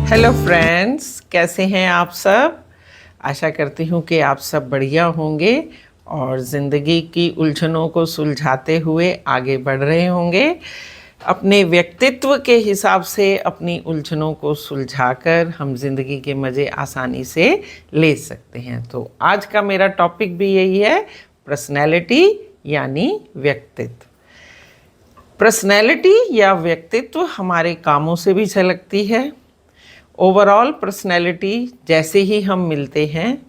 Hello friends, कैसे हैं आप सब। आशा करती हूँ कि आप सब बढ़िया होंगे और ज़िंदगी की उलझनों को सुलझाते हुए आगे बढ़ रहे होंगे। अपने व्यक्तित्व के हिसाब से अपनी उलझनों को सुलझाकर हम ज़िंदगी के मज़े आसानी से ले सकते हैं। तो आज का मेरा टॉपिक भी यही है, पर्सनैलिटी यानी व्यक्तित्व। पर्सनैलिटी या व्यक्तित्व हमारे कामों से भी झलकती है। ओवरऑल पर्सनैलिटी जैसे ही हम मिलते हैं,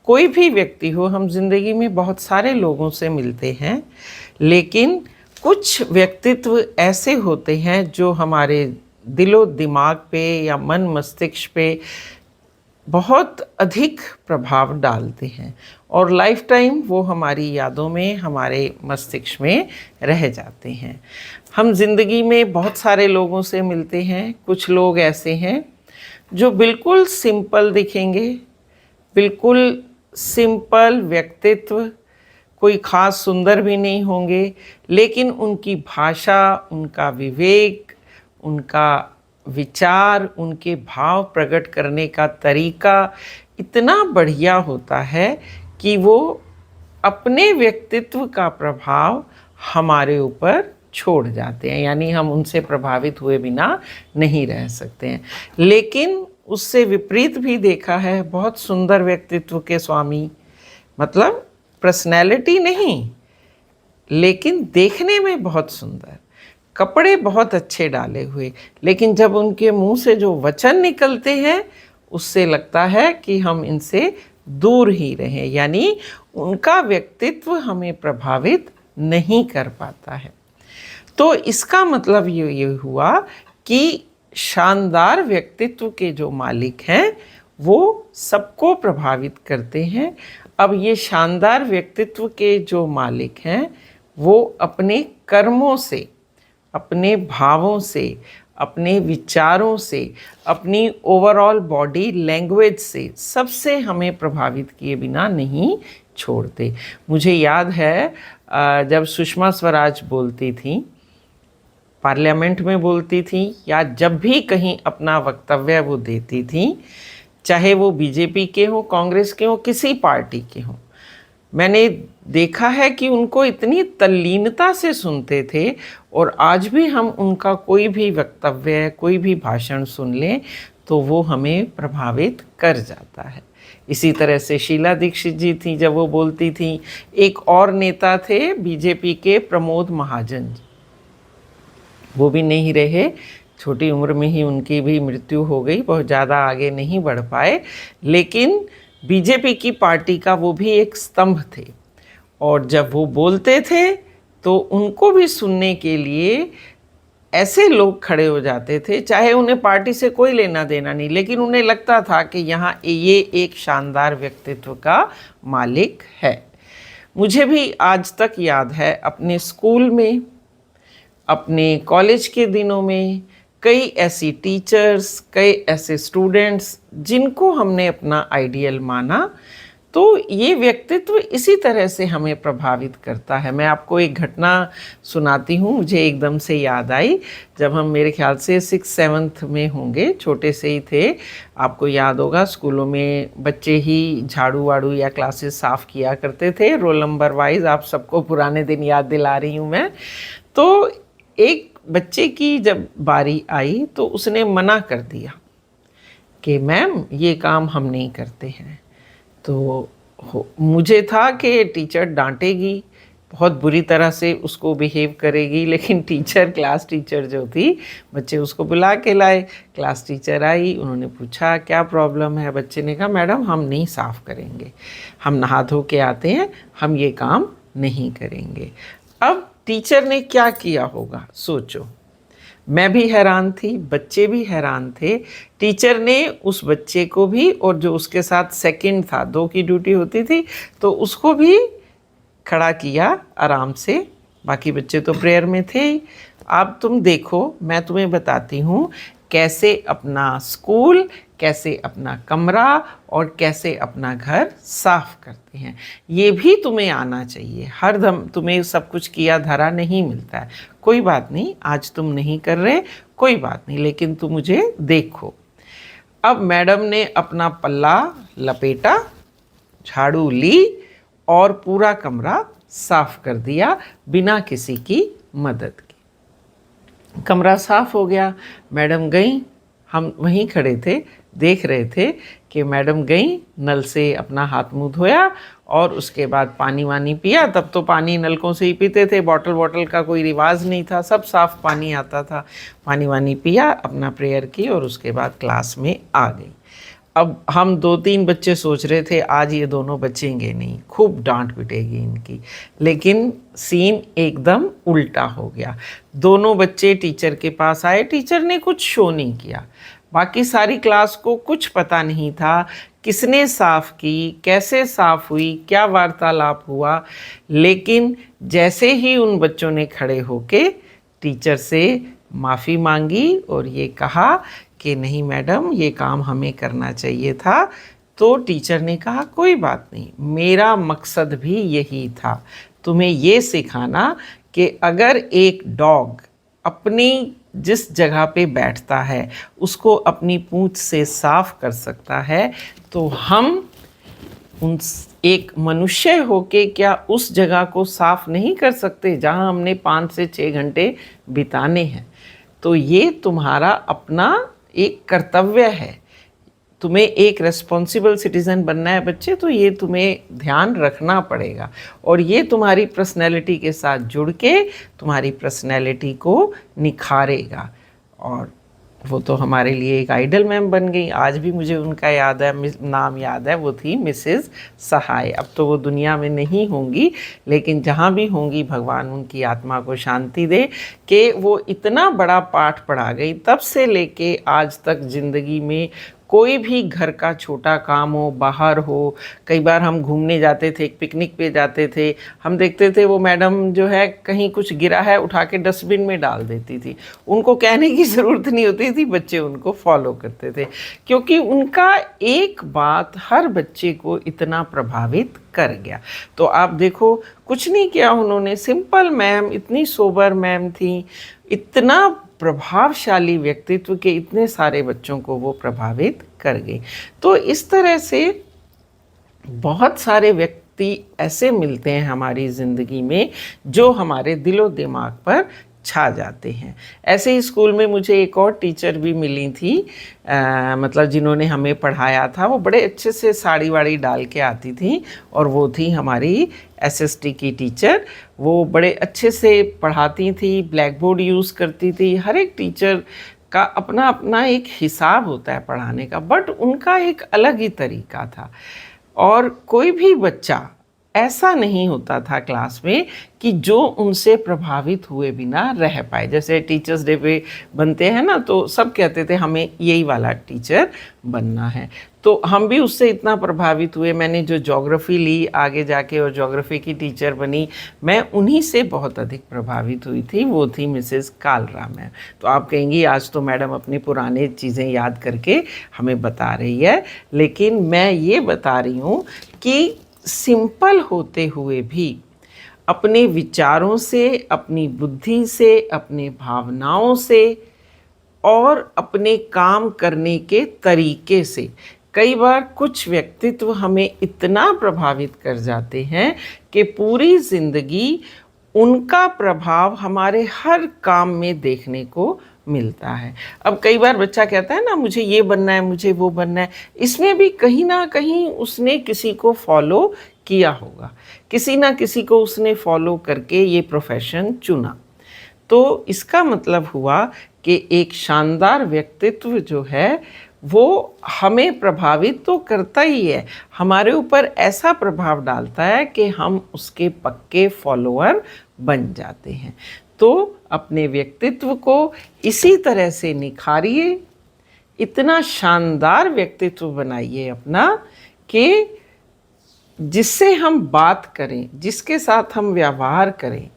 कोई भी व्यक्ति हो, हम जिंदगी में बहुत सारे लोगों से मिलते हैं, लेकिन कुछ व्यक्तित्व ऐसे होते हैं जो हमारे दिलो दिमाग पे या मन मस्तिष्क पे बहुत अधिक प्रभाव डालते हैं और लाइफ टाइम वो हमारी यादों में, हमारे मस्तिष्क में रह जाते हैं। हम जिंदगी में बहुत सारे लोगों से मिलते हैं। कुछ लोग ऐसे हैं जो बिल्कुल सिंपल दिखेंगे, बिल्कुल सिंपल व्यक्तित्व, कोई ख़ास सुंदर भी नहीं होंगे, लेकिन उनकी भाषा, उनका विवेक, उनका विचार, उनके भाव प्रकट करने का तरीका इतना बढ़िया होता है कि वो अपने व्यक्तित्व का प्रभाव हमारे ऊपर छोड़ जाते हैं, यानी हम उनसे प्रभावित हुए बिना नहीं रह सकते हैं। लेकिन उससे विपरीत भी देखा है, बहुत सुंदर व्यक्तित्व के स्वामी, मतलब पर्सनैलिटी नहीं लेकिन देखने में बहुत सुंदर, कपड़े बहुत अच्छे डाले हुए, लेकिन जब उनके मुंह से जो वचन निकलते हैं उससे लगता है कि हम इनसे दूर ही रहें, यानी उनका व्यक्तित्व हमें प्रभावित नहीं कर पाता है। तो इसका मतलब ये हुआ कि शानदार व्यक्तित्व के जो मालिक हैं वो सबको प्रभावित करते हैं। अब ये शानदार व्यक्तित्व के जो मालिक हैं वो अपने कर्मों से, अपने भावों से, अपने विचारों से, अपनी ओवरऑल बॉडी लैंग्वेज से, सबसे हमें प्रभावित किए बिना नहीं छोड़ते। मुझे याद है जब सुषमा स्वराज बोलती थी, पार्लियामेंट में बोलती थी या जब भी कहीं अपना वक्तव्य वो देती थी, चाहे वो बीजेपी के हों, कांग्रेस के हों, किसी पार्टी के हों, मैंने देखा है कि उनको इतनी तल्लीनता से सुनते थे और आज भी हम उनका कोई भी वक्तव्य, कोई भी भाषण सुन लें तो वो हमें प्रभावित कर जाता है। इसी तरह से शीला दीक्षित जी थी, जब वो बोलती थी। एक और नेता थे बीजेपी के, प्रमोद महाजन, वो भी नहीं रहे, छोटी उम्र में ही उनकी भी मृत्यु हो गई, बहुत ज़्यादा आगे नहीं बढ़ पाए, लेकिन बीजेपी की पार्टी का वो भी एक स्तंभ थे। और जब वो बोलते थे तो उनको भी सुनने के लिए ऐसे लोग खड़े हो जाते थे, चाहे उन्हें पार्टी से कोई लेना देना नहीं, लेकिन उन्हें लगता था कि यहाँ ये एक शानदार व्यक्तित्व का मालिक है। मुझे भी आज तक याद है अपने स्कूल में, अपने कॉलेज के दिनों में, कई ऐसी टीचर्स, कई ऐसे स्टूडेंट्स जिनको हमने अपना आइडियल माना। तो ये व्यक्तित्व इसी तरह से हमें प्रभावित करता है। मैं आपको एक घटना सुनाती हूँ, मुझे एकदम से याद आई। जब हम, मेरे ख्याल से 6-7 में होंगे, छोटे से ही थे, आपको याद होगा स्कूलों में बच्चे ही झाड़ू वाड़ू या क्लासेस साफ़ किया करते थे रोल नंबर वाइज। आप सबको पुराने दिन याद दिला रही हूँ मैं। तो एक बच्चे की जब बारी आई तो उसने मना कर दिया कि मैम ये काम हम नहीं करते हैं। तो मुझे था कि टीचर डांटेगी, बहुत बुरी तरह से उसको बिहेव करेगी, लेकिन टीचर, क्लास टीचर जो थी, बच्चे उसको बुला के लाए। क्लास टीचर आई, उन्होंने पूछा क्या प्रॉब्लम है। बच्चे ने कहा मैडम हम नहीं साफ़ करेंगे, हम नहा धो के आते हैं, हम ये काम नहीं करेंगे। अब टीचर ने क्या किया होगा सोचो। मैं भी हैरान थी, बच्चे भी हैरान थे। टीचर ने उस बच्चे को भी, और जो उसके साथ सेकंड था, 2 की ड्यूटी होती थी, तो उसको भी खड़ा किया आराम से। बाकी बच्चे तो प्रेयर में थे ही। अब तुम देखो, मैं तुम्हें बताती हूँ कैसे अपना स्कूल, कैसे अपना कमरा और कैसे अपना घर साफ करते हैं। ये भी तुम्हें आना चाहिए। हर दम तुम्हें सब कुछ किया धरा नहीं मिलता है। कोई बात नहीं, आज तुम नहीं कर रहे, कोई बात नहीं, लेकिन तुम मुझे देखो। अब मैडम ने अपना पल्ला लपेटा, झाड़ू ली और पूरा कमरा साफ कर दिया बिना किसी की मदद के। कमरा साफ हो गया, मैडम गई, हम वहीं खड़े थे, देख रहे थे कि मैडम गई, नल से अपना हाथ मुंह धोया और उसके बाद पानी वानी पिया। तब तो पानी नलकों से ही पीते थे, बॉटल वॉटल का कोई रिवाज नहीं था, सब साफ पानी आता था। पानी वानी पिया, अपना प्रेयर की और उसके बाद क्लास में आ गई। अब हम 2-3 बच्चे सोच रहे थे आज ये दोनों बचेंगे नहीं, खूब डांट पिटेगी इनकी, लेकिन सीन एकदम उल्टा हो गया। दोनों बच्चे टीचर के पास आए, टीचर ने कुछ शो नहीं किया, बाकी सारी क्लास को कुछ पता नहीं था किसने साफ की, कैसे साफ हुई, क्या वार्तालाप हुआ। लेकिन जैसे ही उन बच्चों ने खड़े होके टीचर से माफ़ी मांगी और ये कहा कि नहीं मैडम ये काम हमें करना चाहिए था, तो टीचर ने कहा कोई बात नहीं, मेरा मकसद भी यही था, तुम्हें ये सिखाना कि अगर एक डॉग अपनी जिस जगह पे बैठता है उसको अपनी पूंछ से साफ कर सकता है, तो हम उन एक मनुष्य होके क्या उस जगह को साफ नहीं कर सकते जहां हमने 5 से 6 घंटे बिताने हैं। तो ये तुम्हारा अपना एक कर्तव्य है, तुम्हें एक रिस्पॉन्सिबल सिटीज़न बनना है बच्चे, तो ये तुम्हें ध्यान रखना पड़ेगा और ये तुम्हारी पर्सनैलिटी के साथ जुड़ के तुम्हारी पर्सनैलिटी को निखारेगा। और वो तो हमारे लिए एक आइडल मैम बन गई, आज भी मुझे उनका याद है, नाम याद है, वो थी मिसेस सहाय। अब तो वो दुनिया में नहीं होंगी, लेकिन जहाँ भी होंगी भगवान उनकी आत्मा को शांति दे कि वो इतना बड़ा पाठ पढ़ा गई, तब से लेके आज तक ज़िंदगी में कोई भी घर का छोटा काम हो, बाहर हो, कई बार हम घूमने जाते थे, एक पिकनिक पे जाते थे, हम देखते थे वो मैडम जो है कहीं कुछ गिरा है उठा के डस्टबिन में डाल देती थी, उनको कहने की ज़रूरत नहीं होती थी, बच्चे उनको फॉलो करते थे, क्योंकि उनका एक बात हर बच्चे को इतना प्रभावित कर गया। तो आप देखो कुछ नहीं किया उन्होंने, सिंपल मैम, इतनी सोबर मैम थी, इतना प्रभावशाली व्यक्तित्व के इतने सारे बच्चों को वो प्रभावित कर गई। तो इस तरह से बहुत सारे व्यक्ति ऐसे मिलते हैं हमारी ज़िंदगी में जो हमारे दिलो दिमाग पर छा जाते हैं। ऐसे ही स्कूल में मुझे एक और टीचर भी मिली थी, मतलब जिन्होंने हमें पढ़ाया था, वो बड़े अच्छे से साड़ी वाड़ी डाल के आती थी और वो थी हमारी एसएसटी की टीचर। वो बड़े अच्छे से पढ़ाती थी, ब्लैक बोर्ड यूज़ करती थी। हर एक टीचर का अपना अपना एक हिसाब होता है पढ़ाने का, बट उनका एक अलग ही तरीका था और कोई भी बच्चा ऐसा नहीं होता था क्लास में कि जो उनसे प्रभावित हुए बिना रह पाए। जैसे टीचर्स डे पे बनते हैं ना, तो सब कहते थे हमें यही वाला टीचर बनना है, तो हम भी उससे इतना प्रभावित हुए। मैंने जो ज्योग्राफी ली आगे जाके और ज्योग्राफी की टीचर बनी, मैं उन्हीं से बहुत अधिक प्रभावित हुई थी, वो थी मिसेस कालरा मैम। तो आप कहेंगी आज तो मैडम अपनी पुराने चीज़ें याद करके हमें बता रही है, लेकिन मैं ये बता रही हूँ कि सिंपल होते हुए भी अपने विचारों से, अपनी बुद्धि से, अपने भावनाओं से और अपने काम करने के तरीके से कई बार कुछ व्यक्तित्व हमें इतना प्रभावित कर जाते हैं कि पूरी ज़िंदगी उनका प्रभाव हमारे हर काम में देखने को मिलता है। अब कई बार बच्चा कहता है ना मुझे ये बनना है, मुझे वो बनना है, इसमें भी कहीं ना कहीं उसने किसी को फॉलो किया होगा, किसी ना किसी को उसने फॉलो करके ये प्रोफेशन चुना। तो इसका मतलब हुआ कि एक शानदार व्यक्तित्व जो है वो हमें प्रभावित तो करता ही है, हमारे ऊपर ऐसा प्रभाव डालता है कि हम उसके पक्के फॉलोअर बन जाते हैं। तो अपने व्यक्तित्व को इसी तरह से निखारिए, इतना शानदार व्यक्तित्व बनाइए अपना कि जिससे हम बात करें, जिसके साथ हम व्यवहार करें,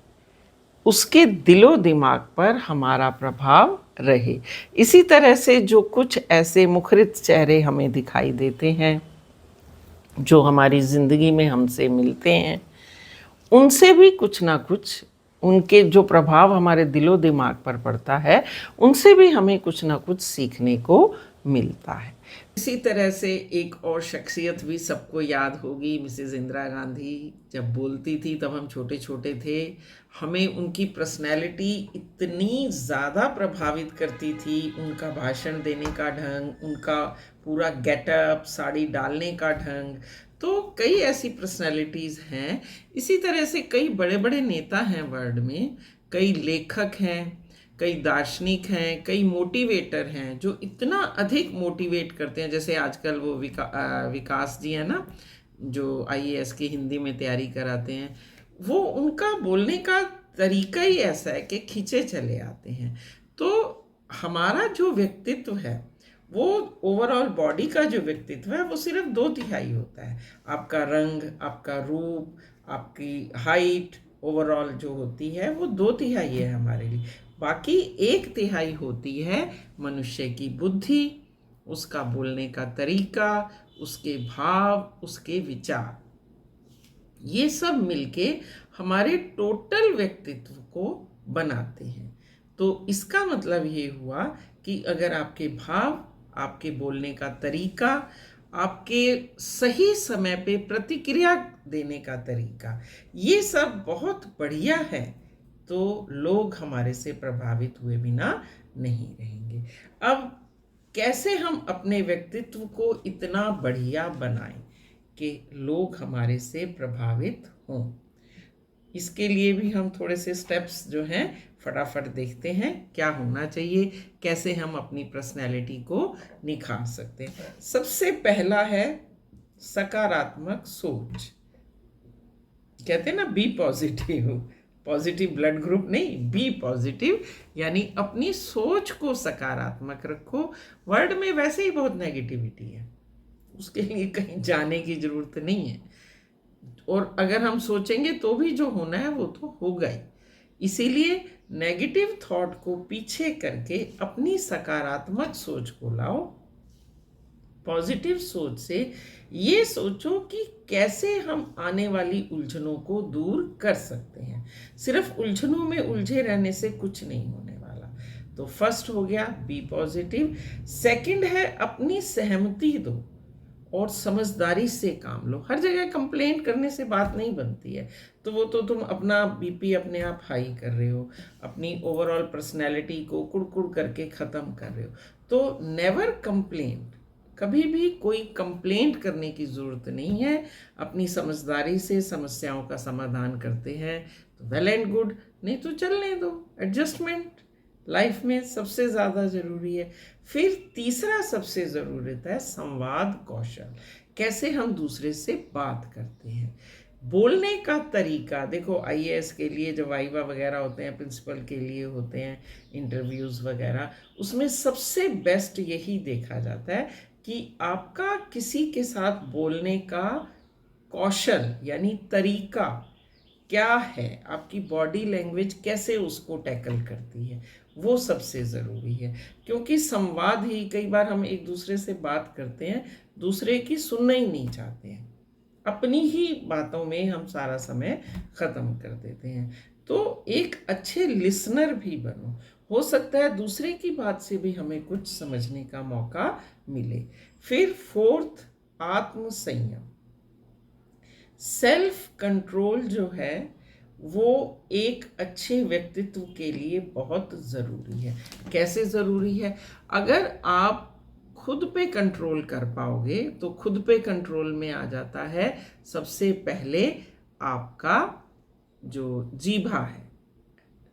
उसके दिलो दिमाग पर हमारा प्रभाव रहे। इसी तरह से जो कुछ ऐसे मुखरित चेहरे हमें दिखाई देते हैं जो हमारी ज़िंदगी में हमसे मिलते हैं, उनसे भी कुछ ना कुछ, उनके जो प्रभाव हमारे दिलो दिमाग पर पड़ता है, उनसे भी हमें कुछ ना कुछ सीखने को मिलता है। इसी तरह से एक और शख्सियत भी सबको याद होगी, मिसेस इंदिरा गांधी। जब बोलती थी तब हम छोटे छोटे थे, हमें उनकी पर्सनैलिटी इतनी ज़्यादा प्रभावित करती थी, उनका भाषण देने का ढंग, उनका पूरा गेटअप, साड़ी डालने का ढंग। तो कई ऐसी पर्सनैलिटीज़ हैं। इसी तरह से कई बड़े बड़े नेता हैं वर्ल्ड में, कई लेखक हैं, कई दार्शनिक हैं, कई मोटिवेटर हैं जो इतना अधिक मोटिवेट करते हैं। जैसे आजकल वो विकास जी हैं ना, जो आईएएस की हिंदी में तैयारी कराते हैं, वो उनका बोलने का तरीका ही ऐसा है कि खींचे चले आते हैं। तो हमारा जो व्यक्तित्व है, वो ओवरऑल बॉडी का जो व्यक्तित्व है वो सिर्फ 2/3 होता है। आपका रंग, आपका रूप, आपकी हाइट ओवरऑल जो होती है वो 2/3 है हमारे लिए। बाकी 1/3 होती है मनुष्य की बुद्धि, उसका बोलने का तरीका, उसके भाव, उसके विचार। ये सब मिलके हमारे टोटल व्यक्तित्व को बनाते हैं। तो इसका मतलब ये हुआ कि अगर आपके भाव, आपके बोलने का तरीका, आपके सही समय पे प्रतिक्रिया देने का तरीका, ये सब बहुत बढ़िया है, तो लोग हमारे से प्रभावित हुए बिना नहीं रहेंगे। अब कैसे हम अपने व्यक्तित्व को इतना बढ़िया बनाएं कि लोग हमारे से प्रभावित हों, इसके लिए भी हम थोड़े से स्टेप्स जो हैं फटाफट देखते हैं। क्या होना चाहिए, कैसे हम अपनी पर्सनैलिटी को निखार सकते हैं। सबसे पहला है सकारात्मक सोच। कहते हैं ना, be positive, positive blood group नहीं, बी पॉजिटिव, यानी अपनी सोच को सकारात्मक रखो। वर्ल्ड में वैसे ही बहुत नेगेटिविटी है, उसके लिए कहीं जाने की जरूरत नहीं है। और अगर हम सोचेंगे तो भी जो होना है वो तो होगा ही। इसीलिए नेगेटिव थॉट को पीछे करके अपनी सकारात्मक सोच को लाओ। पॉजिटिव सोच से ये सोचो कि कैसे हम आने वाली उलझनों को दूर कर सकते हैं। सिर्फ उलझनों में उलझे रहने से कुछ नहीं होने वाला। तो फर्स्ट हो गया बी पॉजिटिव। सेकंड है अपनी सहमति दो और समझदारी से काम लो। हर जगह कंप्लेंट करने से बात नहीं बनती है, तो वो तो तुम अपना बीपी अपने आप हाई कर रहे हो, अपनी ओवरऑल पर्सनैलिटी को कुड़कुड़ करके ख़त्म कर रहे हो। तो नेवर कंप्लेंट, कभी भी कोई कंप्लेंट करने की ज़रूरत नहीं है। अपनी समझदारी से समस्याओं का समाधान करते हैं तो वेल एंड गुड, नहीं तो चलने दो। एडजस्टमेंट लाइफ में सबसे ज़्यादा ज़रूरी है। फिर तीसरा सबसे ज़रूरत है संवाद कौशल। कैसे हम दूसरे से बात करते हैं, बोलने का तरीका। देखो आईएएस के लिए जो वाइवा वगैरह होते हैं, प्रिंसिपल के लिए होते हैं इंटरव्यूज़ वगैरह, उसमें सबसे बेस्ट यही देखा जाता है कि आपका किसी के साथ बोलने का कौशल यानी तरीका क्या है, आपकी बॉडी लैंग्वेज कैसे उसको टैकल करती है, वो सबसे ज़रूरी है। क्योंकि संवाद ही, कई बार हम एक दूसरे से बात करते हैं, दूसरे की सुनना ही नहीं चाहते हैं, अपनी ही बातों में हम सारा समय ख़त्म कर देते हैं। तो एक अच्छे लिसनर भी बनो। हो सकता है दूसरे की बात से भी हमें कुछ समझने का मौका मिले। फिर फोर्थ, आत्म संयम। सेल्फ कंट्रोल जो है वो एक अच्छे व्यक्तित्व के लिए बहुत ज़रूरी है। कैसे ज़रूरी है? अगर आप खुद पे कंट्रोल कर पाओगे तो खुद पे कंट्रोल में आ जाता है सबसे पहले आपका जो जीभा है,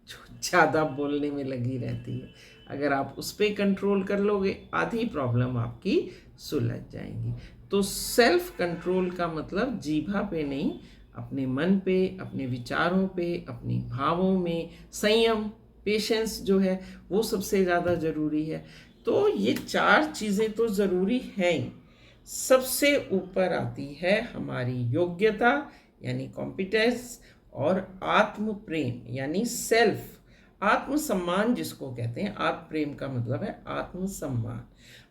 जो ज़्यादा बोलने में लगी रहती है। अगर आप उस पर कंट्रोल कर लोगे, आधी प्रॉब्लम आपकी सुलझ जाएंगी। तो सेल्फ कंट्रोल का मतलब जीभा पे नहीं, अपने मन पे, अपने विचारों पे, अपनी भावों में संयम, पेशेंस जो है वो सबसे ज़्यादा ज़रूरी है। तो ये 4 चीज़ें तो ज़रूरी हैं ही। सबसे ऊपर आती है हमारी योग्यता यानी कॉम्पिटेंस, और आत्म प्रेम यानी सेल्फ, आत्मसम्मान जिसको कहते हैं। आत्म प्रेम का मतलब है आत्मसम्मान।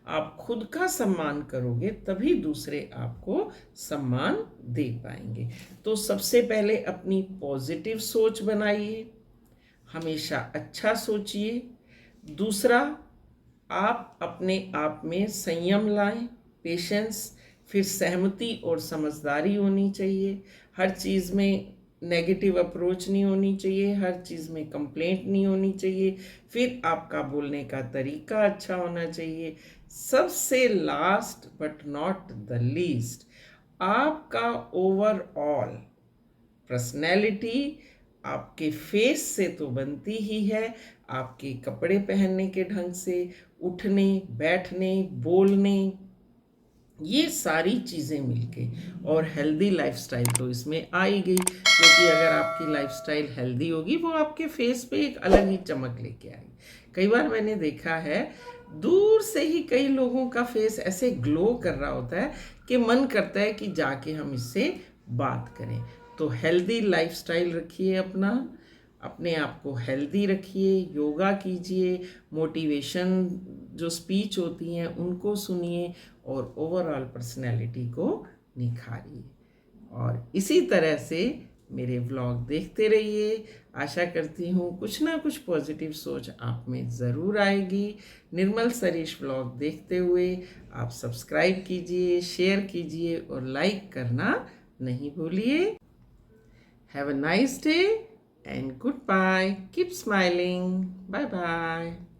आप खुद का सम्मान करोगे तभी दूसरे आपको सम्मान दे पाएंगे। तो सबसे पहले अपनी पॉजिटिव सोच बनाइए, हमेशा अच्छा सोचिए। दूसरा, आप अपने आप में संयम लाएं, पेशेंस, फिर सहमति और समझदारी होनी चाहिए। हर चीज़ में नेगेटिव अप्रोच नहीं होनी चाहिए, हर चीज़ में कंप्लेंट नहीं होनी चाहिए, फिर आपका बोलने का तरीका अच्छा होना चाहिए। सबसे last but not the least, आपका ओवरऑल पर्सनैलिटी आपके फेस से तो बनती ही है, आपके कपड़े पहनने के ढंग से, उठने बैठने बोलने, ये सारी चीज़ें मिलके, और हेल्दी लाइफस्टाइल तो इसमें आ ही गई, क्योंकि अगर आपकी लाइफस्टाइल हेल्दी होगी वो आपके फेस पे एक अलग ही चमक लेके आएगी। कई बार मैंने देखा है दूर से ही कई लोगों का फेस ऐसे ग्लो कर रहा होता है कि मन करता है कि जाके हम इससे बात करें। तो हेल्दी लाइफस्टाइल रखिए अपना, अपने आप को हेल्दी रखिए, योगा कीजिए, मोटिवेशन जो स्पीच होती हैं उनको सुनिए, और ओवरऑल पर्सनैलिटी को निखारिए। और इसी तरह से मेरे व्लॉग देखते रहिए। आशा करती हूँ कुछ ना कुछ पॉजिटिव सोच आप में ज़रूर आएगी। निर्मल सरीश व्लॉग देखते हुए आप सब्सक्राइब कीजिए, शेयर कीजिए और लाइक करना नहीं भूलिए। Have a nice day and goodbye. Keep smiling. Bye bye.